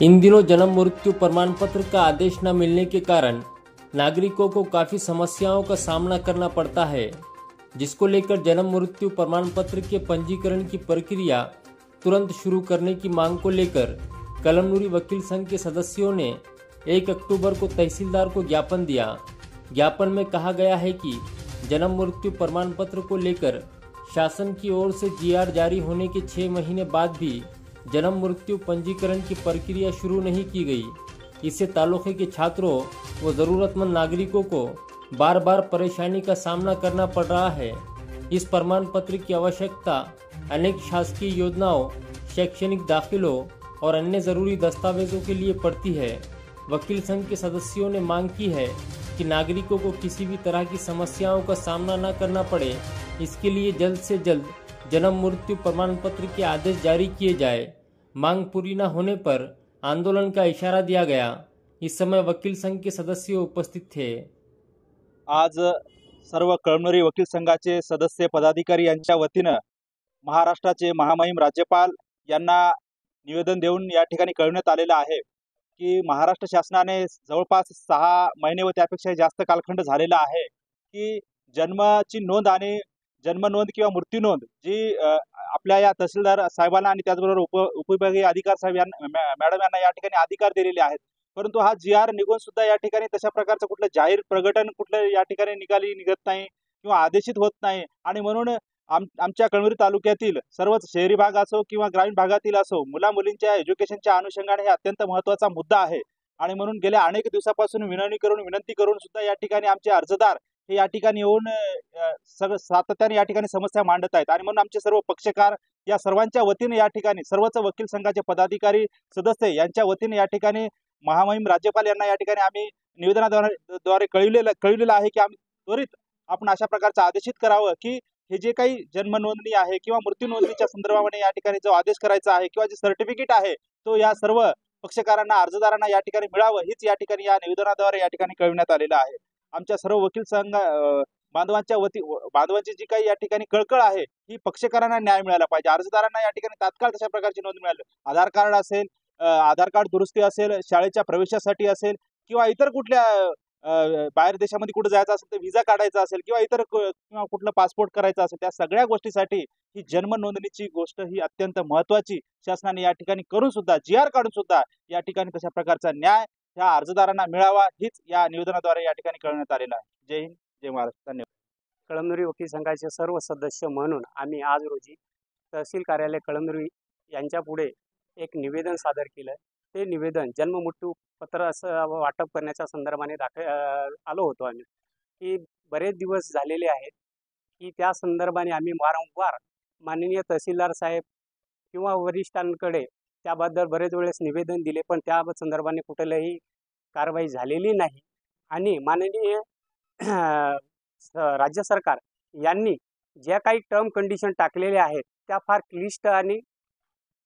In दिनों जन्म मृत्यु प्रमाण पत्र का आदेश न मिलने के कारण नागरिकों को काफ़ी समस्याओं का सामना करना पड़ता है, जिसको लेकर जन्म मृत्यु प्रमाण पत्र के पंजीकरण की प्रक्रिया तुरंत शुरू करने की मांग को लेकर कलमनुरी वकील संघ के सदस्यों ने 1 अक्टूबर को तहसीलदार को ज्ञापन दिया। ज्ञापन में कहा गया है कि जन्म मृत्यु प्रमाण पत्र को लेकर शासन की ओर से जीआर जारी होने के 6 महीने बाद भी जन्म मृत्यु पंजीकरण की प्रक्रिया शुरू नहीं की गई। इससे तालुके के छात्रों व ज़रूरतमंद नागरिकों को बार बार परेशानी का सामना करना पड़ रहा है। इस प्रमाण पत्र की आवश्यकता अनेक शासकीय योजनाओं, शैक्षणिक दाखिलों और अन्य ज़रूरी दस्तावेजों के लिए पड़ती है। वकील संघ के सदस्यों ने मांग की है कि नागरिकों को किसी भी तरह की समस्याओं का सामना न करना पड़े, इसके लिए जल्द से जल्द जन्म मृत्यु प्रमाण पत्र के आदेश जारी किए जाए। मांग पूरी न होने पर आंदोलन का इशारा दिया गया। इस समय वकील संघ के सदस्य उपस्थित थे। आज सर्व कळमनुरी वकील संघाचे सदस्य पदाधिकारी यांच्या वतीनं महाराष्ट्राचे महामहिम राज्यपाल यांना निवेदन देऊन या ठिकाणी कळवण्यात आलेलं आहे की महाराष्ट्र शासनाने जवळपास 6 महिने व त्यापेक्षा जास्त कालखंड झालेला आहे की जन्माची नोंद आणि जन्म नोंद किंवा मृत्यू नोंद जी आपल्या या तहसीलदार साहेबांना आणि त्याचबरोबर उपविभागीय अधिकारी साहेब मॅडम यांना या ठिकाणी अधिकार दिलेले आहेत, परंतु हा जीआर निघून सुद्धा या ठिकाणी तशा प्रकारचं कुठलं जाहीर प्रकटन कुठलं या ठिकाणी निघत नाही किंवा आदेशित होत नाही। आणि म्हणून आमच्या कळमनुरी तालुक्यातील सर्वच शहरी भाग असो किंवा ग्रामीण भागातील असो, मुला मुलींच्या एज्युकेशनच्या अनुषंगाने हे अत्यंत महत्त्वाचा मुद्दा आहे। आणि म्हणून गेल्या अनेक दिवसापासून विनंती करून सुद्धा या ठिकाणी आमचे अर्जदार हे या ठिकाणी येऊन सातत्याने या ठिकाणी समस्या मांडत आहेत। आणि म्हणून आमचे सर्व पक्षकार या सर्वांच्या वतीने या ठिकाणी सर्वच वकील संघाचे पदाधिकारी सदस्य यांच्या वतीने या ठिकाणी महामहिम राज्यपाल यांना या ठिकाणी आम्ही निवेदनाद्वारे कळविलेलं आहे की आम्ही त्वरित आपण अशा प्रकारचं आदेशित करावं की हे जे काही जन्म नोंदणी आहे किंवा मृत्यू नोंदणीच्या संदर्भाने या ठिकाणी जो आदेश करायचा आहे किंवा जे सर्टिफिकेट आहे तो या सर्व पक्षकारांना अर्जदारांना या ठिकाणी मिळावं, हीच या ठिकाणी या निवेदनाद्वारे या ठिकाणी कळविण्यात आलेलं आहे। आमच्या सर्व वकील संघ बांधवांची जी काही या ठिकाणी कळकळ आहे ही पक्षकारांना न्याय मिळाला पाहिजे, अर्जदारांना या ठिकाणी तात्काळ तशा प्रकारची नोंद मिळाली। आधार कार्ड असेल, आधार कार्ड दुरुस्ती असेल, शाळेच्या प्रवेशासाठी असेल किंवा इतर कुठल्या बाहेर देशामध्ये कुठे जायचं असेल तर व्हिसा काढायचा असेल किंवा इतर किंवा कुठलं पासपोर्ट करायचं असेल, त्या सगळ्या गोष्टीसाठी ही जन्म नोंदणीची गोष्ट ही अत्यंत महत्त्वाची शासनाने या ठिकाणी करून सुद्धा जीआर काढून सुद्धा या ठिकाणी तशा प्रकारचा न्याय ह्या अर्जदारांना मिळावा, हीच या निवेदनाद्वारे या ठिकाणी कळवण्यात आलेलं आहे। जय हिंद, जय महाराष्ट्र, धन्यवाद। कळमनुरी वकील संघाचे सर्व सदस्य म्हणून आम्ही आज रोजी तहसील कार्यालय कळमनुरी यांच्या पुढे एक निवेदन सादर केलं। ते निवेदन जन्म मृत्यू पत्र असं वाटप करण्याच्या संदर्भाने आलो होतो आम्ही की बरेच दिवस झालेले आहेत की त्या संदर्भाने आम्ही वारंवार माननीय तहसीलदार साहेब किंवा वरिष्ठांकडे त्याबद्दल बरेच वेळेस निवेदन दिले, पण त्या संदर्भाने कुठलीही कारवाई झालेली नाही। आणि माननीय राज्य सरकार यांनी ज्या काही टर्म कंडिशन टाकलेले आहेत त्या फार क्लिष्ट आणि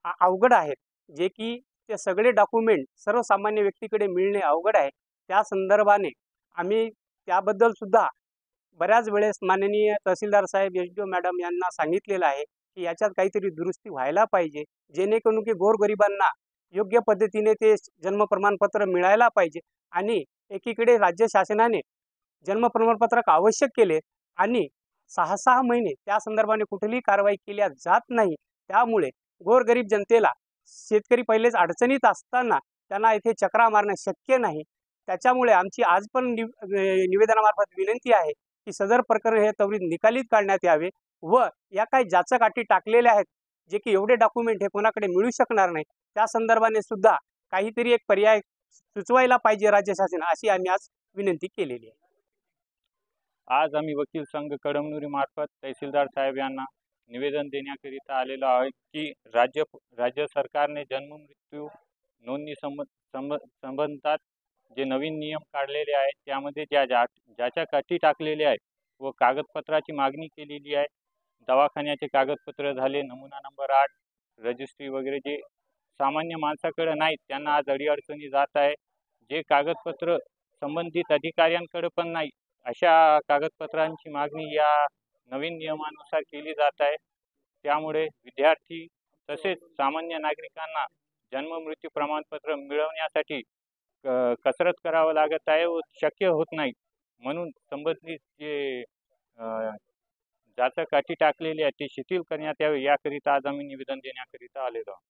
अवघड आहेत, जे की ते सगळे डॉक्युमेंट सर्वसामान्य व्यक्तीकडे मिळणे अवघड आहे। त्या संदर्भाने आम्ही त्याबद्दल सुद्धा बऱ्याच वेळेस माननीय तहसीलदार साहेब एसडीओ मॅडम यांना सांगितलेलं आहे की याच्यात काहीतरी दुरुस्ती व्हायला पाहिजे, जेणेकरून की गोरगरिबांना योग्य पद्धतीने ते जन्म प्रमाणपत्र मिळायला पाहिजे। आणि एकीकडे राज्य शासनाने जन्म प्रमाणपत्रक आवश्यक केले आणि 6 महिने त्या संदर्भाने कुठलीही कारवाई केल्या जात नाही। त्यामुळे गोरगरीब जनतेला, शेतकरी पहिलेच अडचणीत असताना त्यांना इथे चक्रा मारणं शक्य नाही। त्याच्यामुळे आमची आज पण निवेदनामार्फत विनंती आहे की सदर प्रकरण हे त्वरित निकालीत काढण्यात यावे व या काही जाचकाठी टाकलेल्या आहेत जे की एवढे डॉक्युमेंट हे कोणाकडे मिळू शकणार नाही, त्या संदर्भाने सुद्धा काहीतरी एक पर्याय सुचवायला पाहिजे राज्य शासन, अशी आम्ही आज विनंती केलेली आहे। आज आम्ही वकील संघ कळमनुरी मार्फत तहसीलदार साहेब यांना निवेदन देण्याकरिता आलेलो आहे की राज्य सरकारने जन्म मृत्यू नोंदणी संबंधात जे नवीन नियम काढलेले आहेत त्यामध्ये ज्याच्या अटी टाकलेल्या आहेत व कागदपत्राची मागणी केलेली आहे, दवाखान्याचे कागदपत्र झाले, नमुना नंबर 8, रजिस्ट्री वगैरे जे सामान्य माणसाकडे नाहीत त्यांना आज अडीअडचणी जात आहे। जे कागदपत्र संबंधित अधिकाऱ्यांकडे पण नाही अशा कागदपत्रांची मागणी या नवीन नियमानुसार केली जात आहे। त्यामुळे विद्यार्थी तसेच सामान्य नागरिकांना जन्म मृत्यू प्रमाणपत्र मिळवण्यासाठी कसरत करावं लागत आहे व शक्य होत नाही. म्हणून संबंधित जे जाचक अटी टाकलेली आहे ते शिथिल करण्यात यावे याकरिता आज आम्ही निवेदन देण्याकरिता आलेलो आहोत.